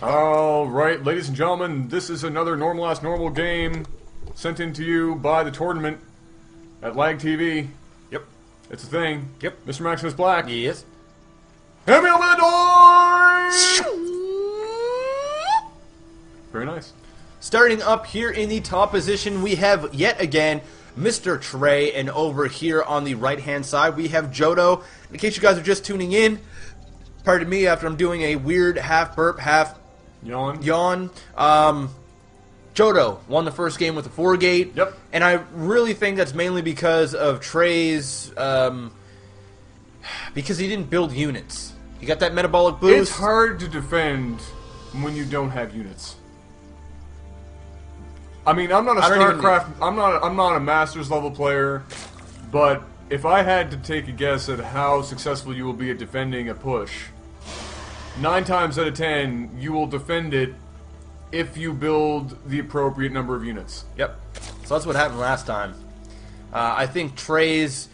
Alright, ladies and gentlemen, this is another normal game sent in to you by the tournament at LagTV. Yep. It's a thing. Yep. Mr. Maximus Black. Yes. Hand me over the door! Very nice. Starting up here in the top position, we have yet again Mr. Trey, and over here on the right-hand side, we have Jotto. In case you guys are just tuning in, pardon me after I'm doing a weird half burp, half yawn. Jotto won the first game with a 4-gate. Yep. And I really think that's mainly because of Trey's, because he didn't build units. He got that metabolic boost. It's hard to defend when you don't have units. I mean, I'm not a StarCraft. I'm not a Masters level player, but if I had to take a guess at how successful you will be at defending a push, 9 times out of 10 you will defend it if you build the appropriate number of units. Yep. So that's what happened last time. I think Trey's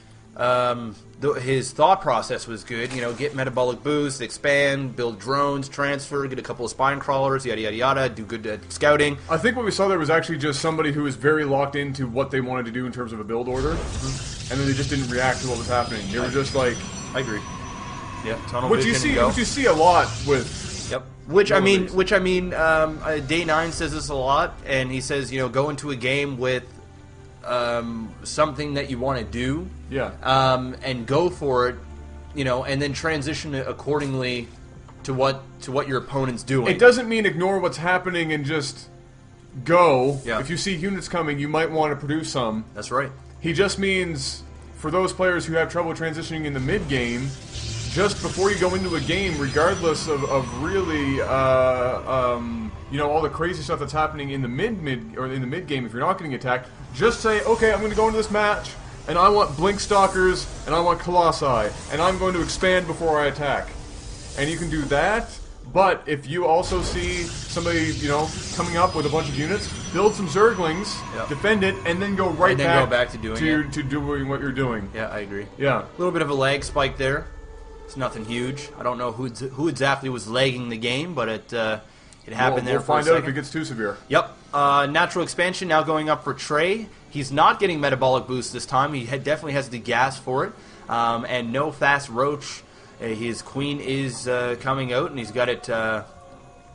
his thought process was good. You know, get metabolic boost, expand, build drones, transfer, get a couple of spine crawlers, yada yada yada. Do good at scouting. I think what we saw there was actually just somebody who was very locked into what they wanted to do in terms of a build order, and then they just didn't react to what was happening. They were just like, I agree. Yeah, tunnel which vision. Which you see a lot with. Yep. Which I mean, Day 9 says this a lot, and he says, you know, go into a game with something that you want to do, yeah, and go for it, you know, and then transition it accordingly to what your opponent's doing. It doesn't mean ignore what's happening and just go. Yeah. If you see units coming, you might want to produce some. That's right. He just means for those players who have trouble transitioning in the mid game, just before you go into a game, regardless of really, you know, all the crazy stuff that's happening in the mid game, if you're not getting attacked, just say, okay, I'm going to go into this match, and I want Blink Stalkers, and I want Colossi, and I'm going to expand before I attack. And you can do that, but if you also see somebody, you know, coming up with a bunch of units, build some Zerglings, yep, defend it, and then go back to doing what you're doing. Yeah, I agree. Yeah. A little bit of a lag spike there. It's nothing huge. I don't know who exactly was lagging the game, but it happened there for a second. We'll find out if it gets too severe. Yep. Natural expansion now going up for Trey. He's not getting metabolic boost this time. He definitely has the gas for it. And no fast roach. His queen is coming out, and he's got it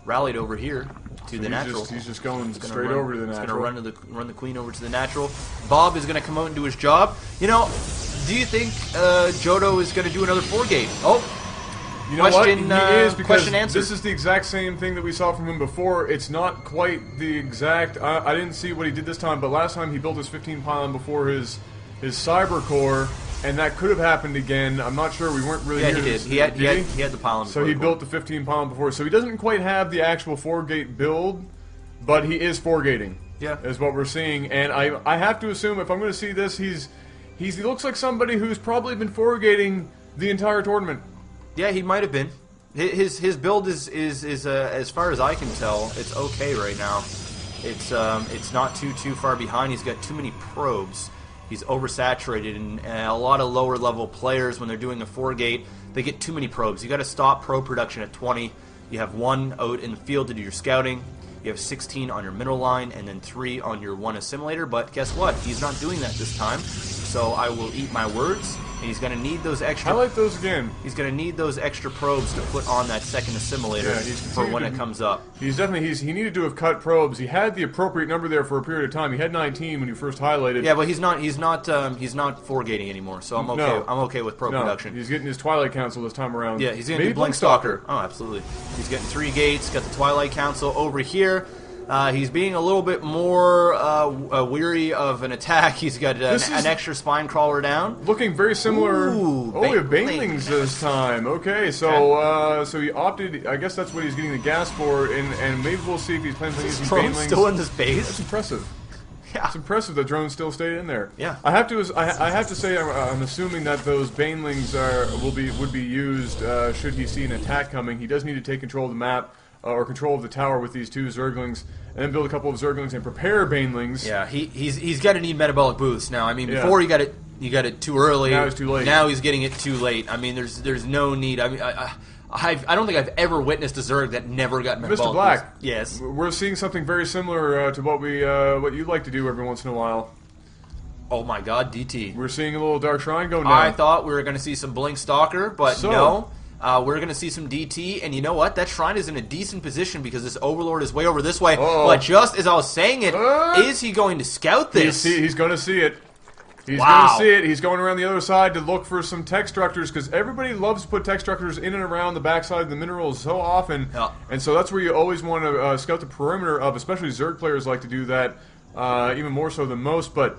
rallied over here to the natural. He's just going straight over to the natural. He's going to run the queen over to the natural. Bob is going to come out and do his job. You know, do you think Jotto is going to do another 4-gate? Oh, you know what? He is, because question answered. This is the exact same thing that we saw from him before. It's not quite the exact. I didn't see what he did this time, but last time he built his 15 pylon before his cyber core, and that could have happened again. I'm not sure. We weren't really. Yeah, here he did. He had the pylon. So he built the 15 pylon before. So he doesn't quite have the actual 4-gate build, but he is 4-gating. Yeah, is what we're seeing, and I have to assume if I'm going to see this, he looks like somebody who's probably been 4-gating the entire tournament. Yeah, he might have been. His build is as far as I can tell, it's okay right now. It's not too far behind. He's got too many probes. He's oversaturated, and a lot of lower level players, when they're doing a 4-gate, they get too many probes. You got to stop probe production at 20. You have 1 out in the field to do your scouting. You have 16 on your middle line, and then 3 on your 1 assimilator. But guess what? He's not doing that this time. So I will eat my words. And he's going to need those extra. Highlight those again. He's going to need those extra probes to put on that second assimilator for when it comes up. He needed to have cut probes. He had the appropriate number there for a period of time. He had 19 when you first highlighted. Yeah, but he's not 4-gating anymore. So I'm okay. No. I'm okay with probe production. He's getting his Twilight Council this time around. Yeah, he's going to do Blink Stalker. Oh, absolutely. He's getting 3 gates. Got the Twilight Council over here. He's being a little bit more weary of an attack. He's got an extra spine crawler down. Looking very similar. Ooh, we have banelings this time. Okay, so he opted. I guess that's what he's getting the gas for, and maybe we'll see if he's planning on using banelings. Still in this base. That's impressive. Yeah, it's impressive that drones still stayed in there. Yeah, I have to say I'm assuming that those banelings would be used should he see an attack coming. He does need to take control of the map. Or control of the tower with these 2 Zerglings, and then build a couple of Zerglings and prepare Banelings. Yeah, he's got to need metabolic boost now. I mean, before you got it too early. Now it's too late. Now he's getting it too late. I mean, there's no need. I mean, I don't think I've ever witnessed a Zerg that never got metabolic Mr. Black. boost. Yes. We're seeing something very similar to what you like to do every once in a while. Oh my god, DT. We're seeing a little Dark Shrine go down. I thought we were going to see some Blink Stalker, but no. We're going to see some DT, and you know what? That Shrine is in a decent position because this Overlord is way over this way. But just as I was saying it, is he going to scout this? He's going to see it. He's going to see it. He's going around the other side to look for some tech structures because everybody loves to put tech structures in and around the backside of the minerals so often. Yeah. And so that's where you always want to scout the perimeter of, especially Zerg players like to do that even more so than most. But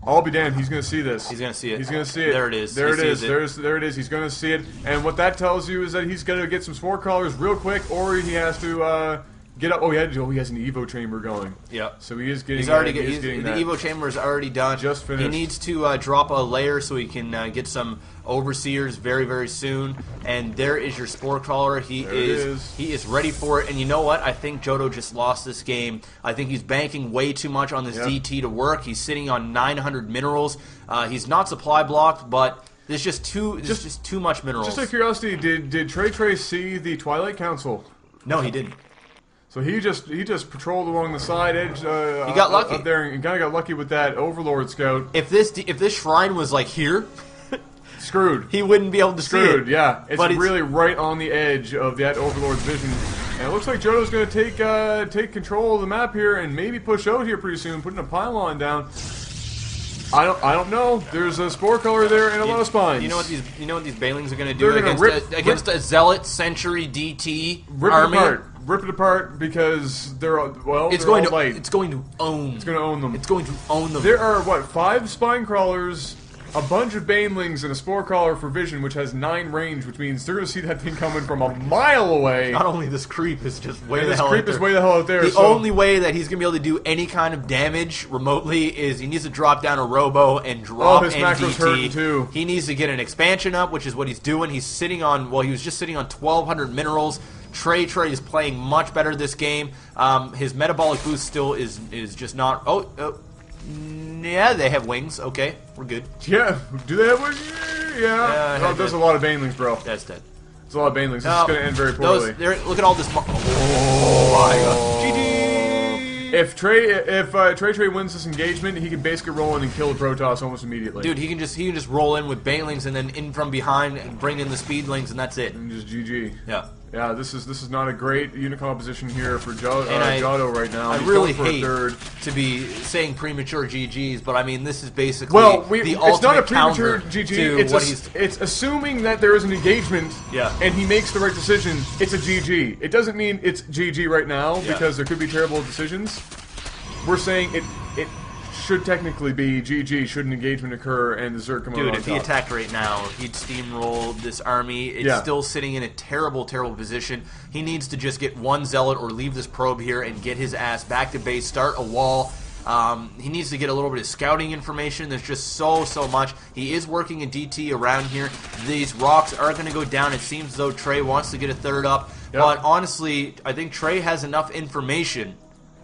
I'll be damned, he's going to see this. He's going to see it. He's going to see it. There it is. There it is. There it is. He's going to see it. And what that tells you is that he's going to get some Spore Crawlers real quick, or he has to get up. Oh, he has an Evo Chamber going. Yeah. So he is getting. He's already getting the Evo Chamber is already done. Just finished. He needs to drop a layer so he can get some Overseers very, very soon. And there is your Spore Crawler. He is ready for it. And you know what? I think Jotto just lost this game. I think he's banking way too much on this DT to work. He's sitting on 900 minerals. He's not supply blocked, but there's just too much minerals. Just out of curiosity, did Treishtrei see the Twilight Council? No, he didn't. So he just patrolled along the side edge. He got lucky up there and kind of got lucky with that Overlord scout. If this shrine was like here, screwed. He wouldn't be able to see it. Yeah. It's really right on the edge of that Overlord's vision. And it looks like Jotto's going to take control of the map here and maybe push out here pretty soon, putting a pylon down. I don't know. There's a Spore Color there and a lot of spines. You know what these Banelings are going to do against a Zealot Century DT army? Rip it apart because they're It's going to own them. It's going to own them. There are 5 Spine Crawlers, a bunch of Banelings, and a Spore Crawler for vision, which has 9 range, which means they're going to see that thing coming from a mile away. Not only this creep is just way the hell out there. The so only way that he's going to be able to do any kind of damage remotely is he needs to drop down a Robo and drop his macro's hurting too. He needs to get an expansion up, which is what he's doing. He's sitting on, he was just sitting on 1,200 minerals. Treishtrei is playing much better this game. His metabolic boost still is just not... Yeah, they have wings. Okay, we're good. Yeah, do they have wings? Yeah. There's a lot of Banelings, bro. That's dead. There's a lot of Banelings. This is going to end very poorly. Look at all this... Oh my god. GG! If Treishtrei wins this engagement, he can basically roll in and kill the Protoss almost immediately. Dude, he can just roll in with Banelings and then in from behind and bring in the Speedlings and that's it. And just GG. Yeah. Yeah, this is not a great unit composition here for Jotto right now. I really hate to be saying premature GGs, but I mean this is basically the ultimate it's not a premature GG. It's assuming that there is an engagement, and he makes the right decision. It's a GG. It doesn't mean it's GG right now because there could be terrible decisions. We're saying it should technically be GG should an engagement occur and the Zerg come out on top. Dude, if he attacked right now, he'd steamroll this army. It's still sitting in a terrible, terrible position. He needs to just get one Zealot or leave this probe here and get his ass back to base, start a wall. He needs to get a little bit of scouting information. There's just so much. He is working a DT around here. These rocks are going to go down. It seems as though Trey wants to get a third up. But honestly, I think Trey has enough information.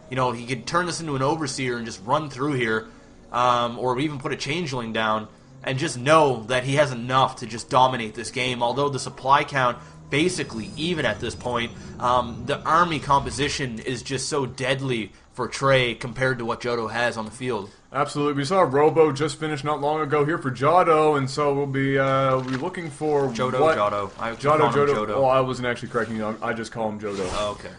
You know, he could turn this into an Overseer and just run through here, or even put a Changeling down, and just know that he has enough to just dominate this game. Although the supply count basically even at this point, the army composition is just so deadly for Trey compared to what Jotto has on the field. Absolutely. We saw Robo just finish not long ago here for Jotto, and so we'll be looking for Jotto. Jotto. Oh, I wasn't actually correcting you. I just call him Jotto. Oh, okay.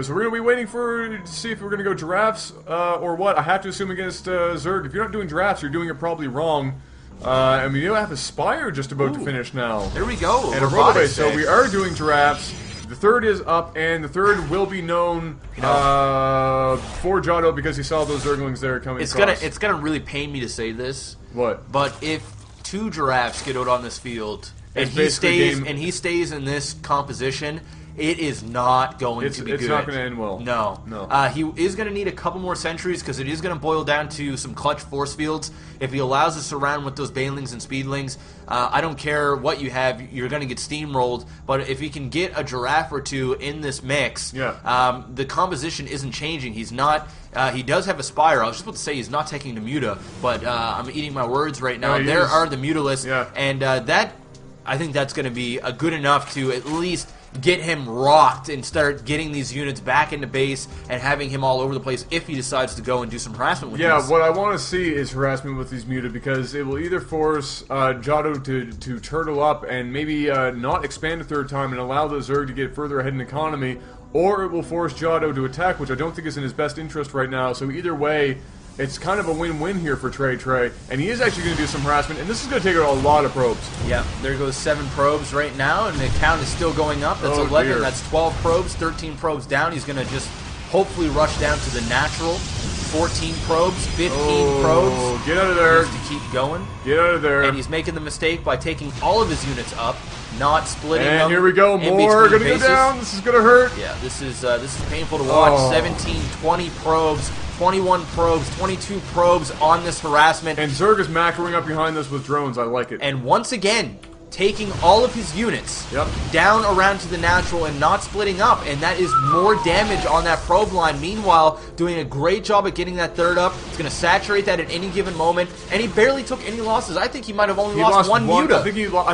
So we're going to be waiting to see if we're going to go giraffes or what. I have to assume against Zerg. If you're not doing giraffes, you're doing it probably wrong. And we do have a Spire just about to finish now. There we go. And a Robo base. So we are doing giraffes. The third is up, and the third will be known for Jotto because he saw those Zerglings there coming across. It's gonna really pain me to say this. What? But if 2 giraffes get out on this field and he stays in this composition, it is not going to be good. It's not going to end well. No. He is going to need a couple more sentries because it is going to boil down to some clutch force fields. If he allows us to surround with those Banelings and Speedlings, I don't care what you have, you're going to get steamrolled. But if he can get a giraffe or 2 in this mix, the composition isn't changing. He's not. He does have a Spire. I was just about to say he's not taking the Muta, but I'm eating my words right now. There are the Mutalisks, and that I think that's going to be good enough to at least get him rocked and start getting these units back into base and having him all over the place if he decides to go and do some harassment with these. Yeah, what I want to see is harassment with these muta, because it will either force Jotto to turtle up and maybe not expand a third time and allow the Zerg to get further ahead in economy, or it will force Jotto to attack, which I don't think is in his best interest right now. So either way, it's kind of a win-win here for Treishtrei, and he is actually going to do some harassment, and this is going to take out a lot of probes. Yeah, there goes 7 probes right now, and the count is still going up. That's 11, dear. That's 12 probes, 13 probes down. He's going to just hopefully rush down to the natural. 14 probes, 15 probes. Get out of there. To keep going. Get out of there. And he's making the mistake by taking all of his units up, not splitting them. And here we go, more going to go down. This is going to hurt. Yeah, this is painful to watch. 17, 20 probes. 21 probes, 22 probes on this harassment. And Zerg is macroing up behind this with drones. I like it. And once again, taking all of his units down around to the natural and not splitting up. And that is more damage on that probe line. Meanwhile, doing a great job at getting that third up. It's going to saturate that at any given moment. And he barely took any losses. I think he might have only lost one muta. I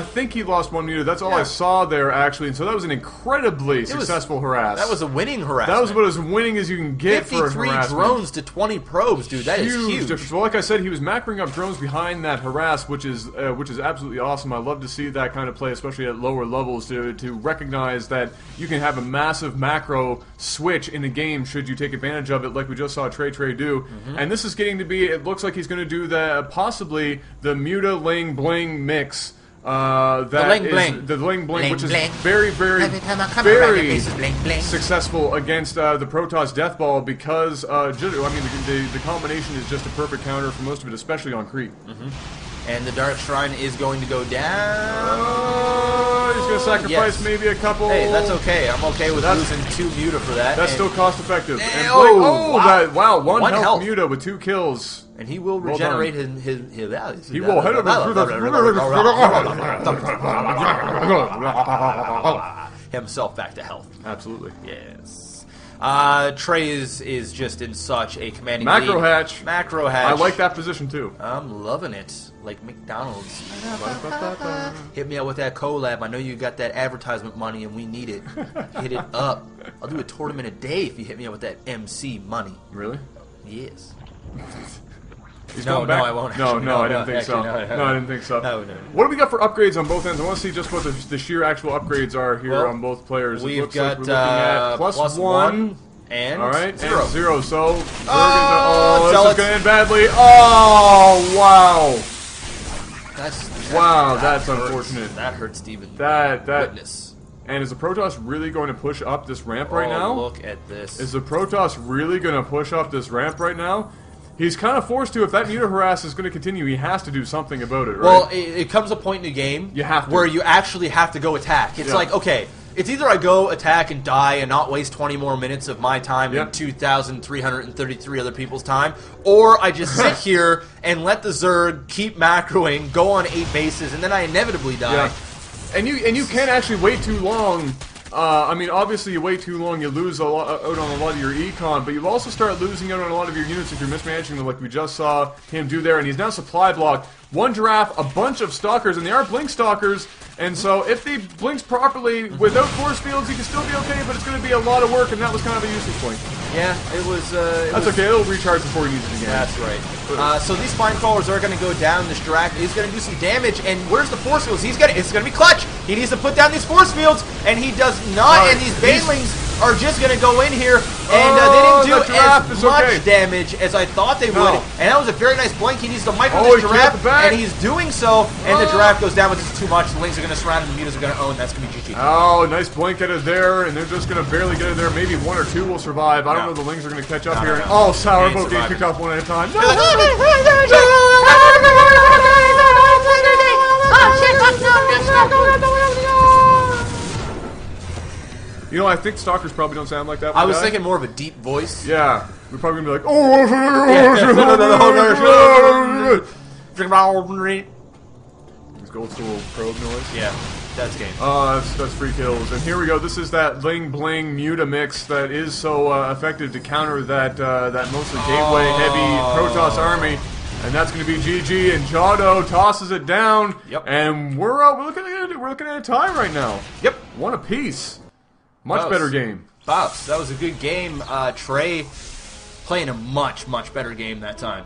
think he lost one muta. That's all I saw there, actually. And so that was an incredibly successful harass. That was a winning harassment. That was about as winning as you can get for a harassment. 53 drones to 20 probes, dude. That is huge. Well, like I said, he was macroing up drones behind that harass, which is absolutely awesome. I love to see that kind of play, especially at lower levels, to recognize that you can have a massive macro switch in the game should you take advantage of it, like we just saw Treishtrei do. And this is getting to be, it looks like he's going to do possibly the muta Ling Bling mix. The Ling Bling, which is very, very, very successful against the Protoss Deathball, because the combination is just a perfect counter for most of it, especially on creep. And the Dark Shrine is going to go down. He's going to sacrifice maybe a couple. Hey, that's okay. I'm okay with losing 2 muta for that. That's still cost effective. And wow. One health muta with 2 kills. And he will regenerate his He will head himself back to health. Absolutely. Yes. Trey is just in such a commanding Macro lead. hatch. Macro hatch. I like that position too. I'm loving it. Like McDonald's. Hit me up with that collab. I know you got that advertisement money and we need it. Hit it up. I'll do a tournament a day if you hit me up with that MC money. Really? Yes. No, I won't. No, I didn't think so. No, I didn't think so. No. What do we got for upgrades on both ends? I want to see just what the sheer actual upgrades are here on both players. We've got like we're looking at plus 1 and all right, 0. And 0. So this is going to end badly. Oh, wow. That's unfortunate. That hurts, Steven. That Witness. And is the Protoss really going to push up this ramp right now? Look at this. Is the Protoss really going to push up this ramp right now? He's kind of forced to. If that muta harass is going to continue, he has to do something about it, right? Well, it comes a point in the game where you actually have to go attack. It's like, okay, it's either I go attack and die and not waste 20 more minutes of my time and 2,333 other people's time, or I just sit here and let the Zerg keep macroing, go on 8 bases, and then I inevitably die. Yeah. And you can't actually wait too long. I mean, obviously, you wait too long, you lose out on a lot of your econ, but you also start losing out on a lot of your units if you're mismanaging them, like we just saw him do there. And he's now supply blocked. 1 giraffe, a bunch of stalkers, and they are blink stalkers. And so, if he blinks properly without force fields, he can still be okay. But it's going to be a lot of work, and that was kind of a usage point. Yeah, it was. That's okay. It'll recharge before he needs it again. That's right. So these spine crawlers are going to go down. This Drak is going to do some damage. And where's the force fields? It's going to be clutch. He needs to put down these force fields, and he does not. And these banelings are just going to go in here, and they didn't do as much damage as I thought they would. And that was a very nice blink. He needs to micro this giraffe, and he's doing so. And the giraffe goes down, but this is too much. The lings are going to surround him. The mutas are going to own. That's going to be GG. Oh, nice blink out of there, and they're just going to barely get it there. Maybe 1 or 2 will survive. I don't know if the lings are going to catch up here. Oh, Sour both getting picked off one at a time. You know, I think stalkers probably don't sound like that. I was thinking more of a deep voice. Yeah, we're probably gonna be like, It's old school probe noise. Yeah, that's game. That's free kills. And here we go. This is that Ling Bling muta mix that is so effective to counter that mostly gateway heavy Protoss army. And that's going to be GG, and Jotto tosses it down. Yep. And we're looking we're looking at a tie right now. Yep. One apiece. Much better game. Wow, that was a good game. Trey playing a much, much better game that time.